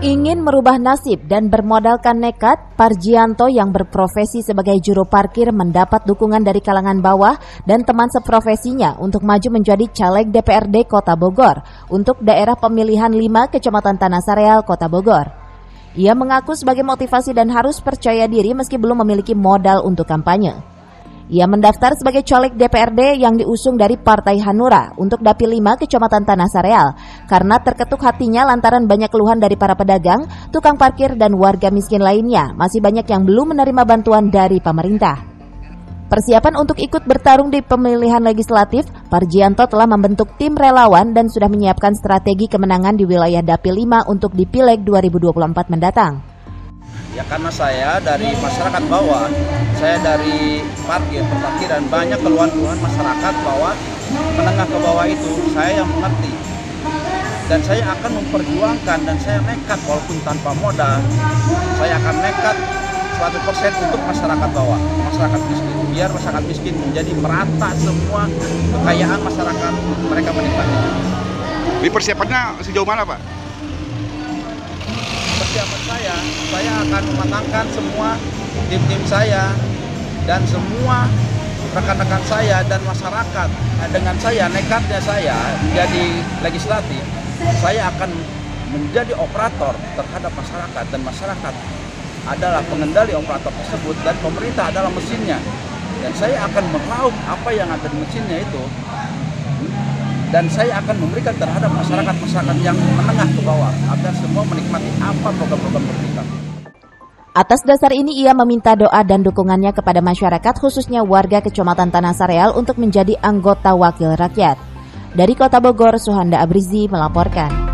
Ingin merubah nasib dan bermodalkan nekat, Parjianto yang berprofesi sebagai juru parkir mendapat dukungan dari kalangan bawah dan teman seprofesinya untuk maju menjadi caleg DPRD Kota Bogor untuk daerah pemilihan 5 Kecamatan Tanah Sareal, Kota Bogor. Ia mengaku sebagai motivasi dan harus percaya diri meski belum memiliki modal untuk kampanye. Ia mendaftar sebagai caleg DPRD yang diusung dari Partai Hanura untuk Dapil 5 Kecamatan Tanah Sareal karena terketuk hatinya lantaran banyak keluhan dari para pedagang, tukang parkir, dan warga miskin lainnya. Masih banyak yang belum menerima bantuan dari pemerintah. Persiapan untuk ikut bertarung di pemilihan legislatif, Parjianto telah membentuk tim relawan dan sudah menyiapkan strategi kemenangan di wilayah Dapil 5 untuk di Pileg 2024 mendatang. Ya karena saya dari masyarakat bawah, saya dari parkiran, banyak keluhan-keluhan masyarakat bawah, menengah ke bawah itu saya yang mengerti. Dan saya akan memperjuangkan dan saya nekat walaupun tanpa modal, saya akan nekat 100% untuk masyarakat bawah, masyarakat miskin. Biar masyarakat miskin menjadi merata semua kekayaan masyarakat, mereka menikmatinya. Di persiapannya sejauh mana, Pak? Persiapan saya akan mematangkan semua tim-tim saya dan semua rekan-rekan saya dan masyarakat. Dengan saya, nekatnya saya menjadi legislatif, saya akan menjadi operator terhadap masyarakat dan masyarakat adalah pengendali operator tersebut dan pemerintah adalah mesinnya. Dan saya akan meraup apa yang ada di mesinnya itu. Dan saya akan memberikan terhadap masyarakat yang menengah ke bawah agar semua menikmati apa program-program pemerintah. Atas dasar ini ia meminta doa dan dukungannya kepada masyarakat khususnya warga Kecamatan Tanah Sareal untuk menjadi anggota wakil rakyat. Dari Kota Bogor, Suhanda Abrizi melaporkan.